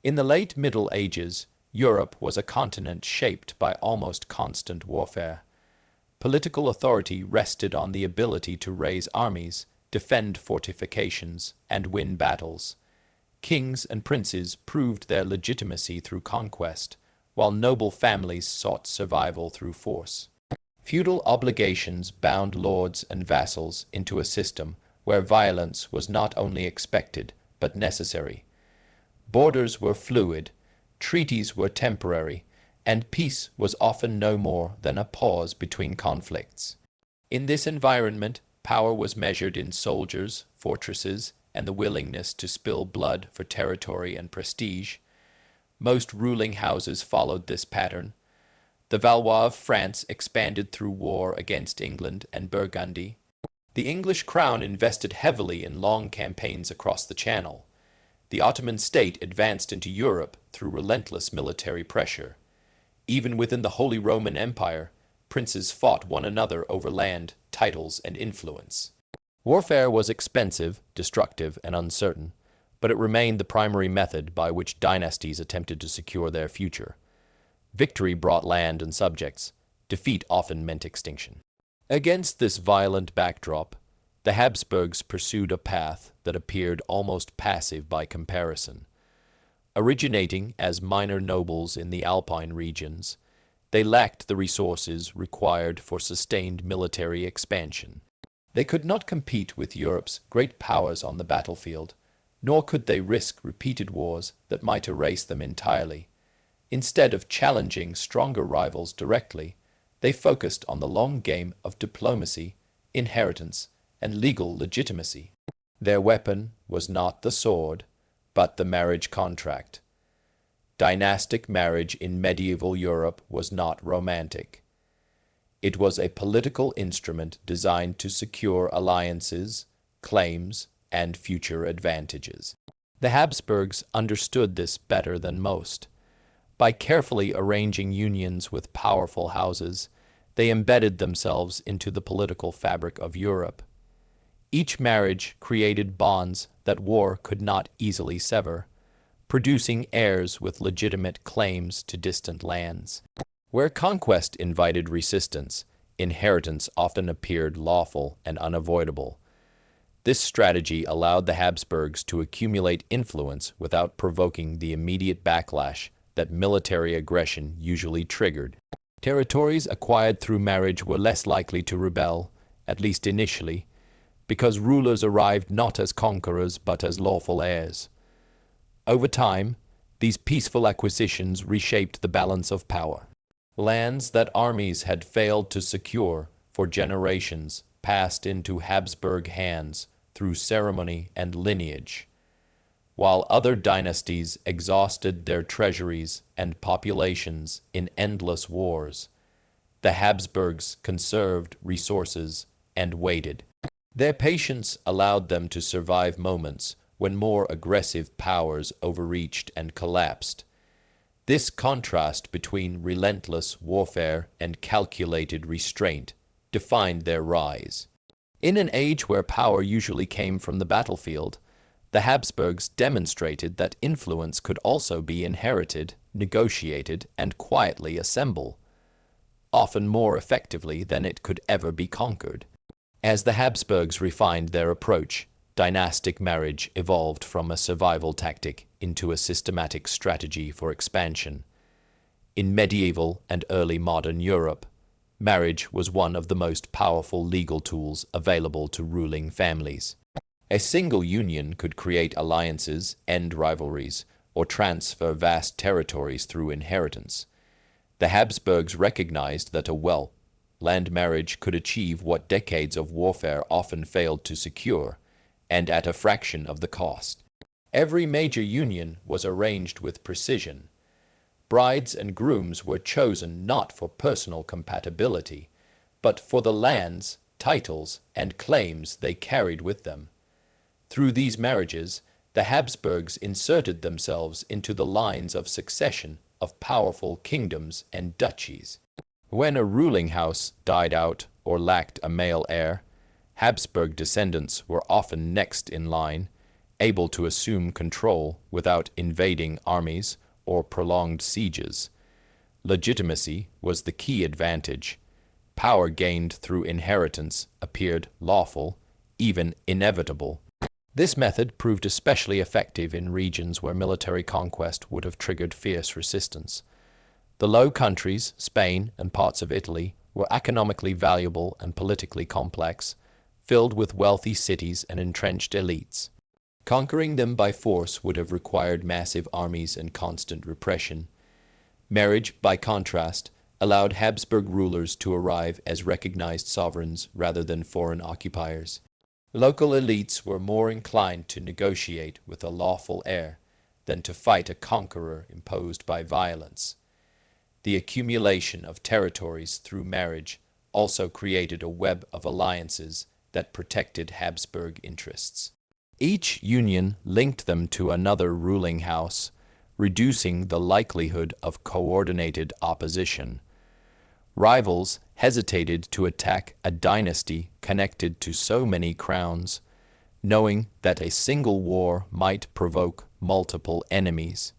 In the late Middle Ages, Europe was a continent shaped by almost constant warfare. Political authority rested on the ability to raise armies, defend fortifications, and win battles. Kings and princes proved their legitimacy through conquest, while noble families sought survival through force. Feudal obligations bound lords and vassals into a system where violence was not only expected but necessary. Borders were fluid, treaties were temporary, and peace was often no more than a pause between conflicts. In this environment, power was measured in soldiers, fortresses, and the willingness to spill blood for territory and prestige. Most ruling houses followed this pattern. The Valois of France expanded through war against England and Burgundy. The English crown invested heavily in long campaigns across the Channel. The Ottoman state advanced into Europe through relentless military pressure. Even within the Holy Roman Empire, princes fought one another over land, titles, and influence. Warfare was expensive, destructive, and uncertain, but it remained the primary method by which dynasties attempted to secure their future. Victory brought land and subjects. Defeat often meant extinction. Against this violent backdrop, the Habsburgs pursued a path that appeared almost passive by comparison. Originating as minor nobles in the Alpine regions, they lacked the resources required for sustained military expansion. They could not compete with Europe's great powers on the battlefield, nor could they risk repeated wars that might erase them entirely. Instead of challenging stronger rivals directly, they focused on the long game of diplomacy, inheritance, and legal legitimacy. Their weapon was not the sword, but the marriage contract. Dynastic marriage in medieval Europe was not romantic. It was a political instrument designed to secure alliances, claims, and future advantages. The Habsburgs understood this better than most. By carefully arranging unions with powerful houses, they embedded themselves into the political fabric of Europe. Each marriage created bonds that war could not easily sever, producing heirs with legitimate claims to distant lands. Where conquest invited resistance, inheritance often appeared lawful and unavoidable. This strategy allowed the Habsburgs to accumulate influence without provoking the immediate backlash that military aggression usually triggered. Territories acquired through marriage were less likely to rebel, at least initially, because rulers arrived not as conquerors but as lawful heirs. Over time, these peaceful acquisitions reshaped the balance of power. Lands that armies had failed to secure for generations passed into Habsburg hands through ceremony and lineage, while other dynasties exhausted their treasuries and populations in endless wars. The Habsburgs conserved resources and waited. Their patience allowed them to survive moments when more aggressive powers overreached and collapsed. This contrast between relentless warfare and calculated restraint defined their rise. In an age where power usually came from the battlefield, the Habsburgs demonstrated that influence could also be inherited, negotiated, and quietly assembled, often more effectively than it could ever be conquered. As the Habsburgs refined their approach, dynastic marriage evolved from a survival tactic into a systematic strategy for expansion. In medieval and early modern Europe, marriage was one of the most powerful legal tools available to ruling families. A single union could create alliances, end rivalries, or transfer vast territories through inheritance. The Habsburgs recognized that a well-planned marriage could achieve what decades of warfare often failed to secure, and at a fraction of the cost. Every major union was arranged with precision. Brides and grooms were chosen not for personal compatibility, but for the lands, titles, and claims they carried with them. Through these marriages, the Habsburgs inserted themselves into the lines of succession of powerful kingdoms and duchies. When a ruling house died out or lacked a male heir, Habsburg descendants were often next in line, able to assume control without invading armies or prolonged sieges. Legitimacy was the key advantage. Power gained through inheritance appeared lawful, even inevitable. This method proved especially effective in regions where military conquest would have triggered fierce resistance. The Low Countries, Spain, and parts of Italy were economically valuable and politically complex, filled with wealthy cities and entrenched elites. Conquering them by force would have required massive armies and constant repression. Marriage, by contrast, allowed Habsburg rulers to arrive as recognized sovereigns rather than foreign occupiers. Local elites were more inclined to negotiate with a lawful heir than to fight a conqueror imposed by violence. The accumulation of territories through marriage also created a web of alliances that protected Habsburg interests. Each union linked them to another ruling house, reducing the likelihood of coordinated opposition. Rivals hesitated to attack a dynasty connected to so many crowns, knowing that a single war might provoke multiple enemies.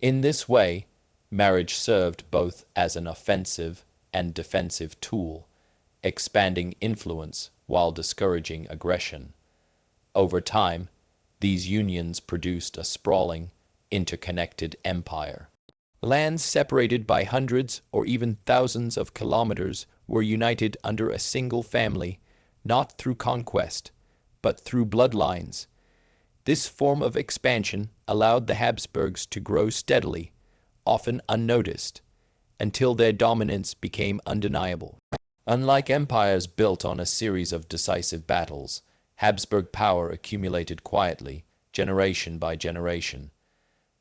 In this way, marriage served both as an offensive and defensive tool, expanding influence while discouraging aggression. Over time, these unions produced a sprawling, interconnected empire. Lands separated by hundreds or even thousands of kilometers were united under a single family, not through conquest, but through bloodlines. This form of expansion allowed the Habsburgs to grow steadily, often unnoticed, until their dominance became undeniable. Unlike empires built on a series of decisive battles, Habsburg power accumulated quietly, generation by generation.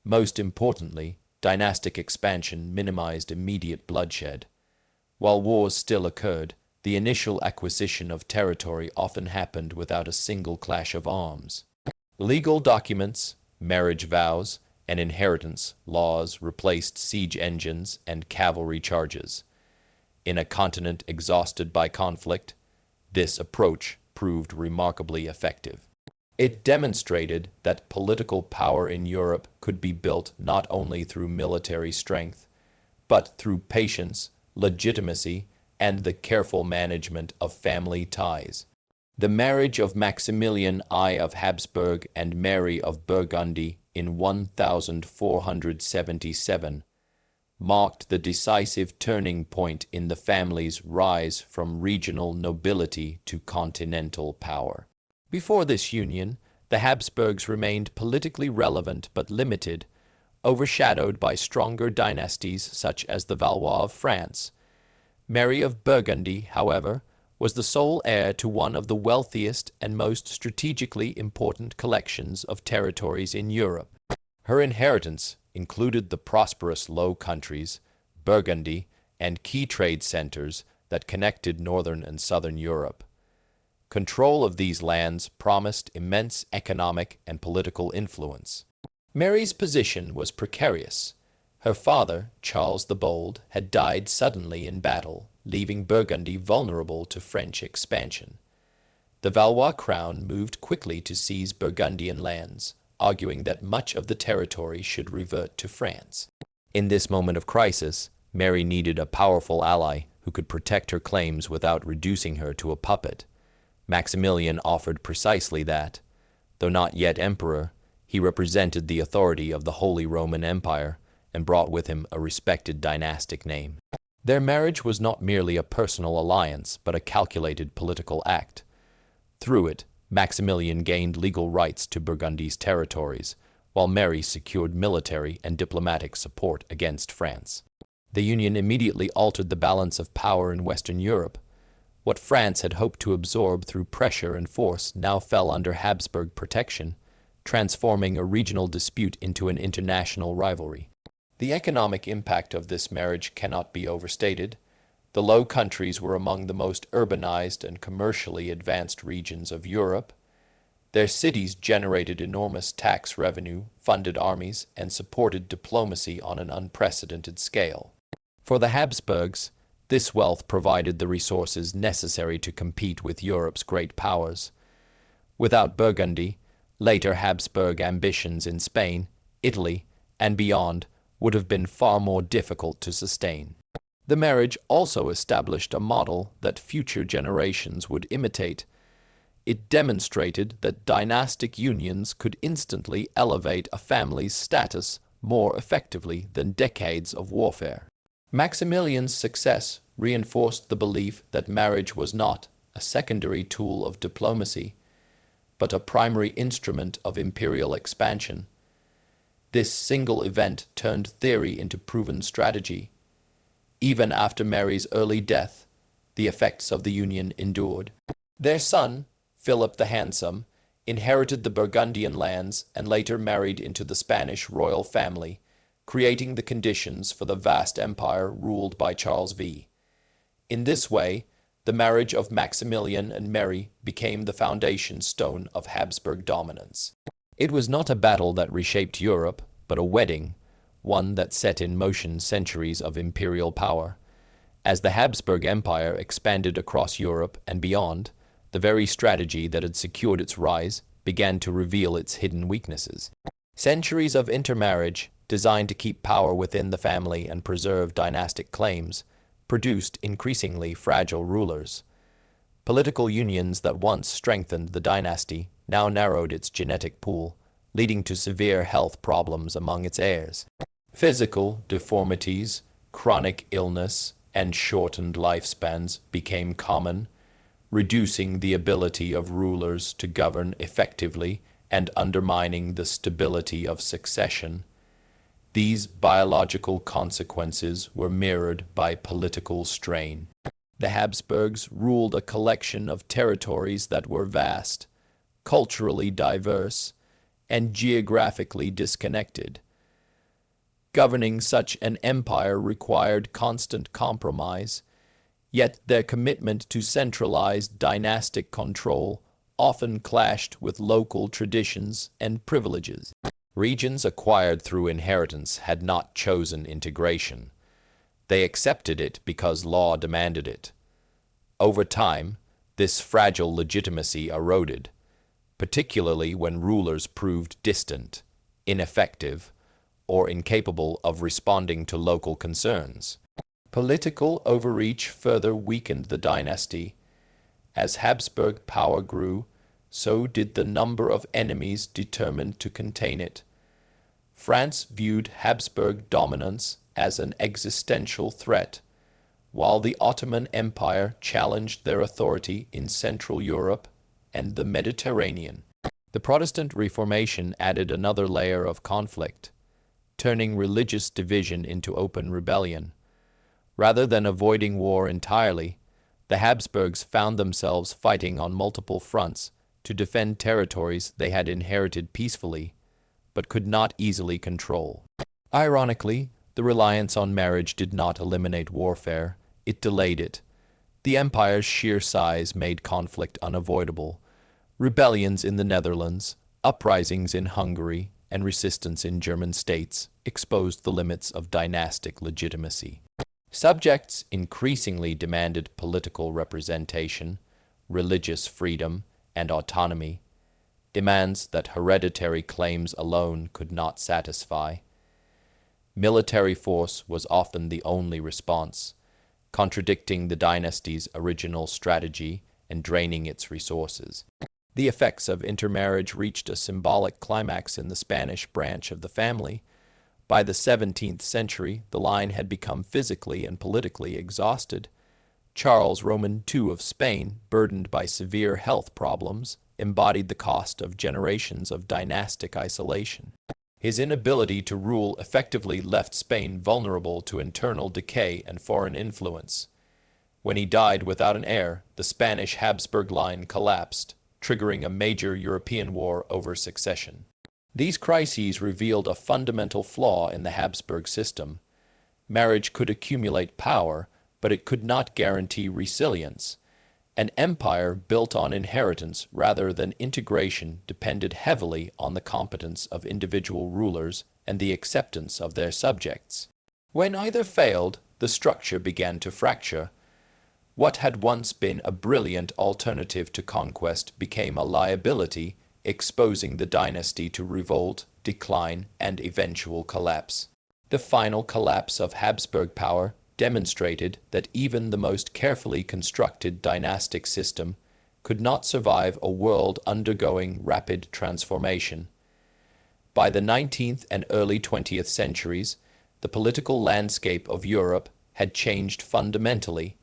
Most importantly, dynastic expansion minimized immediate bloodshed. While wars still occurred, the initial acquisition of territory often happened without a single clash of arms. Legal documents, marriage vows, and inheritance laws replaced siege engines and cavalry charges. In a continent exhausted by conflict, this approach proved remarkably effective. It demonstrated that political power in Europe could be built not only through military strength, but through patience, legitimacy, and the careful management of family ties. The marriage of Maximilian I of Habsburg and Mary of Burgundy in 1477 marked the decisive turning point in the family's rise from regional nobility to continental power. Before this union, the Habsburgs remained politically relevant but limited, overshadowed by stronger dynasties such as the Valois of France. Mary of Burgundy, however, was the sole heir to one of the wealthiest and most strategically important collections of territories in Europe. Her inheritance included the prosperous Low Countries, Burgundy, and key trade centers that connected northern and southern Europe. Control of these lands promised immense economic and political influence. Mary's position was precarious. Her father, Charles the Bold, had died suddenly in battle, leaving Burgundy vulnerable to French expansion. The Valois crown moved quickly to seize Burgundian lands, arguing that much of the territory should revert to France. In this moment of crisis, Mary needed a powerful ally who could protect her claims without reducing her to a puppet. Maximilian offered precisely that. Though not yet emperor, he represented the authority of the Holy Roman Empire and brought with him a respected dynastic name. Their marriage was not merely a personal alliance, but a calculated political act. Through it, Maximilian gained legal rights to Burgundy's territories, while Mary secured military and diplomatic support against France. The union immediately altered the balance of power in Western Europe. What France had hoped to absorb through pressure and force now fell under Habsburg protection, transforming a regional dispute into an international rivalry. The economic impact of this marriage cannot be overstated. The Low Countries were among the most urbanized and commercially advanced regions of Europe. Their cities generated enormous tax revenue, funded armies, and supported diplomacy on an unprecedented scale. For the Habsburgs, this wealth provided the resources necessary to compete with Europe's great powers. Without Burgundy, Later Habsburg ambitions in Spain, Italy, and beyond would have been far more difficult to sustain. The marriage also established a model that future generations would imitate. It demonstrated that dynastic unions could instantly elevate a family's status more effectively than decades of warfare. Maximilian's success reinforced the belief that marriage was not a secondary tool of diplomacy, but a primary instrument of imperial expansion. This single event turned theory into proven strategy. Even after Mary's early death, the effects of the union endured. Their son, Philip the Handsome, inherited the Burgundian lands and later married into the Spanish royal family, creating the conditions for the vast empire ruled by Charles V. In this way, the marriage of Maximilian and Mary became the foundation stone of Habsburg dominance. It was not a battle that reshaped Europe, but a wedding, one that set in motion centuries of imperial power. As the Habsburg Empire expanded across Europe and beyond, the very strategy that had secured its rise began to reveal its hidden weaknesses. Centuries of intermarriage, designed to keep power within the family and preserve dynastic claims, produced increasingly fragile rulers. Political unions that once strengthened the dynasty now narrowed its genetic pool, leading to severe health problems among its heirs. Physical deformities, chronic illness, and shortened lifespans became common, reducing the ability of rulers to govern effectively and undermining the stability of succession. These biological consequences were mirrored by political strain. The Habsburgs ruled a collection of territories that were vast, culturally diverse, and geographically disconnected. Governing such an empire required constant compromise, yet their commitment to centralized dynastic control often clashed with local traditions and privileges. Regions acquired through inheritance had not chosen integration. They accepted it because law demanded it. Over time, this fragile legitimacy eroded, particularly when rulers proved distant, ineffective, or incapable of responding to local concerns. Political overreach further weakened the dynasty. As Habsburg power grew, so did the number of enemies determined to contain it. France viewed Habsburg dominance as an existential threat, while the Ottoman Empire challenged their authority in Central Europe and the Mediterranean. The Protestant Reformation added another layer of conflict, turning religious division into open rebellion. Rather than avoiding war entirely, the Habsburgs found themselves fighting on multiple fronts to defend territories they had inherited peacefully, but could not easily control. Ironically, the reliance on marriage did not eliminate warfare, it delayed it. The empire's sheer size made conflict unavoidable. Rebellions in the Netherlands, uprisings in Hungary, and resistance in German states exposed the limits of dynastic legitimacy. Subjects increasingly demanded political representation, religious freedom, and autonomy, demands that hereditary claims alone could not satisfy. Military force was often the only response, contradicting the dynasty's original strategy and draining its resources. The effects of intermarriage reached a symbolic climax in the Spanish branch of the family. By the 17th century, the line had become physically and politically exhausted. Charles Roman II of Spain, burdened by severe health problems, embodied the cost of generations of dynastic isolation. His inability to rule effectively left Spain vulnerable to internal decay and foreign influence. When he died without an heir, the Spanish Habsburg line collapsed, triggering a major European war over succession. These crises revealed a fundamental flaw in the Habsburg system. Marriage could accumulate power, but it could not guarantee resilience. An empire built on inheritance rather than integration depended heavily on the competence of individual rulers and the acceptance of their subjects. When either failed, the structure began to fracture. What had once been a brilliant alternative to conquest became a liability, exposing the dynasty to revolt, decline, and eventual collapse. The final collapse of Habsburg power demonstrated that even the most carefully constructed dynastic system could not survive a world undergoing rapid transformation. By the 19th and early 20th centuries, the political landscape of Europe had changed fundamentally.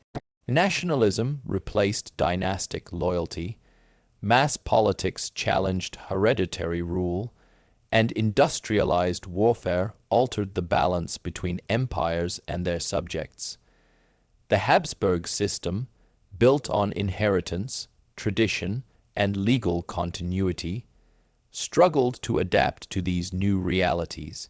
Nationalism replaced dynastic loyalty, mass politics challenged hereditary rule, and industrialized warfare altered the balance between empires and their subjects. The Habsburg system, built on inheritance, tradition, and legal continuity, struggled to adapt to these new realities.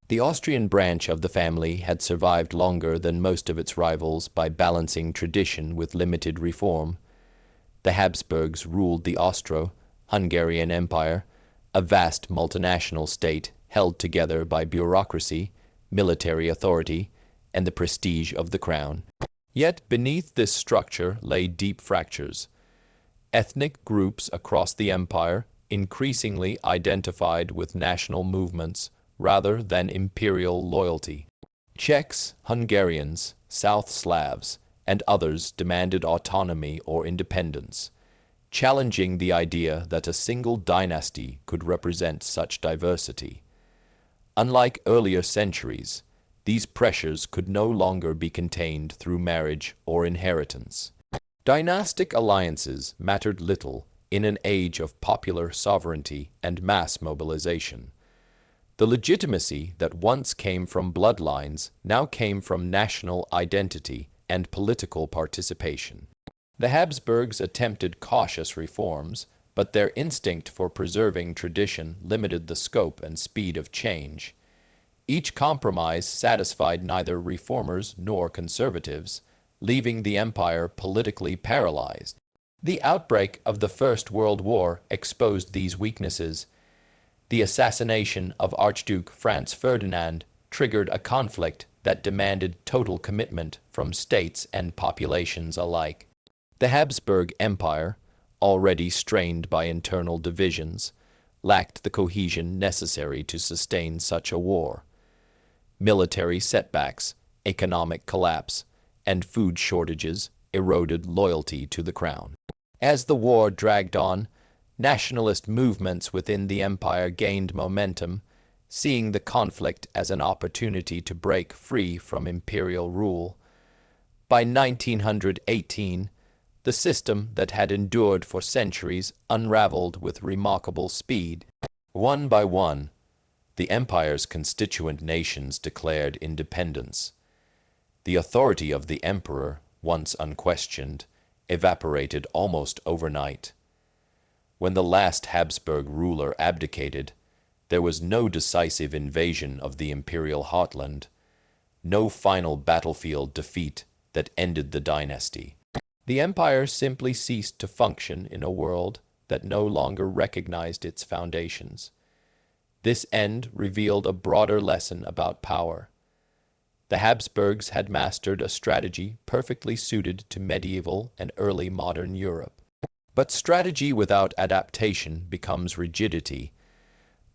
The Austrian branch of the family had survived longer than most of its rivals by balancing tradition with limited reform. The Habsburgs ruled the Austro-Hungarian Empire, a vast multinational state held together by bureaucracy, military authority, and the prestige of the crown. Yet beneath this structure lay deep fractures. Ethnic groups across the empire increasingly identified with national movements rather than imperial loyalty. Czechs, Hungarians, South Slavs, and others demanded autonomy or independence, challenging the idea that a single dynasty could represent such diversity. Unlike earlier centuries, these pressures could no longer be contained through marriage or inheritance. Dynastic alliances mattered little in an age of popular sovereignty and mass mobilization. The legitimacy that once came from bloodlines now came from national identity and political participation. The Habsburgs attempted cautious reforms, but their instinct for preserving tradition limited the scope and speed of change. Each compromise satisfied neither reformers nor conservatives, leaving the empire politically paralyzed. The outbreak of the First World War exposed these weaknesses. The assassination of Archduke Franz Ferdinand triggered a conflict that demanded total commitment from states and populations alike. The Habsburg Empire, already strained by internal divisions, lacked the cohesion necessary to sustain such a war. Military setbacks, economic collapse, and food shortages eroded loyalty to the crown. As the war dragged on, nationalist movements within the empire gained momentum, seeing the conflict as an opportunity to break free from imperial rule. By 1918, the system that had endured for centuries unraveled with remarkable speed. One by one, the empire's constituent nations declared independence. The authority of the emperor, once unquestioned, evaporated almost overnight. When the last Habsburg ruler abdicated, there was no decisive invasion of the imperial heartland, no final battlefield defeat that ended the dynasty. The empire simply ceased to function in a world that no longer recognized its foundations. This end revealed a broader lesson about power. The Habsburgs had mastered a strategy perfectly suited to medieval and early modern Europe. But strategy without adaptation becomes rigidity.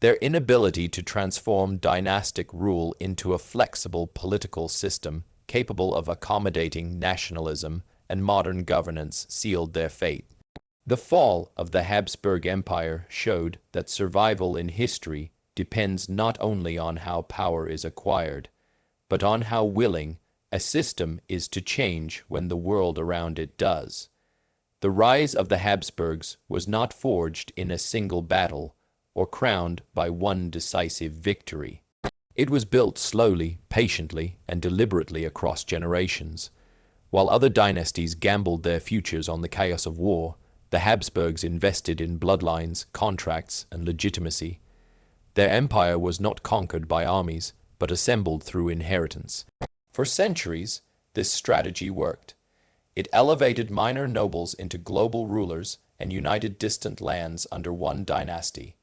Their inability to transform dynastic rule into a flexible political system capable of accommodating nationalism and modern governance sealed their fate. The fall of the Habsburg Empire showed that survival in history depends not only on how power is acquired, but on how willing a system is to change when the world around it does. The rise of the Habsburgs was not forged in a single battle or crowned by one decisive victory. It was built slowly, patiently, and deliberately across generations. While other dynasties gambled their futures on the chaos of war, the Habsburgs invested in bloodlines, contracts, and legitimacy. Their empire was not conquered by armies, but assembled through inheritance. For centuries, this strategy worked. It elevated minor nobles into global rulers and united distant lands under one dynasty.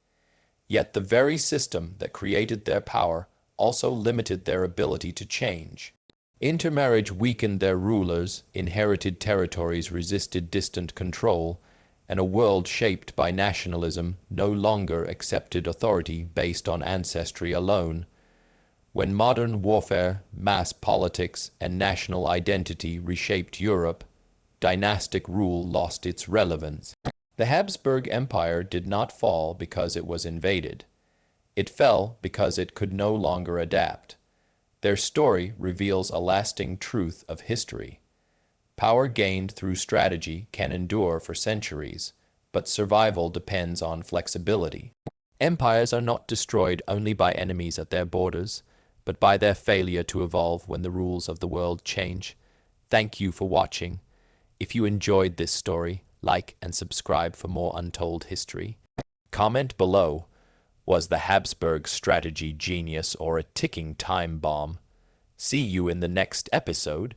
Yet the very system that created their power also limited their ability to change. Intermarriage weakened their rulers, inherited territories resisted distant control, and a world shaped by nationalism no longer accepted authority based on ancestry alone. When modern warfare, mass politics, and national identity reshaped Europe, dynastic rule lost its relevance. The Habsburg Empire did not fall because it was invaded. It fell because it could no longer adapt. Their story reveals a lasting truth of history. Power gained through strategy can endure for centuries, but survival depends on flexibility. Empires are not destroyed only by enemies at their borders, but by their failure to evolve when the rules of the world change. Thank you for watching. If you enjoyed this story, like and subscribe for more untold history. Comment below, was the Habsburg strategy genius or a ticking time bomb? See you in the next episode.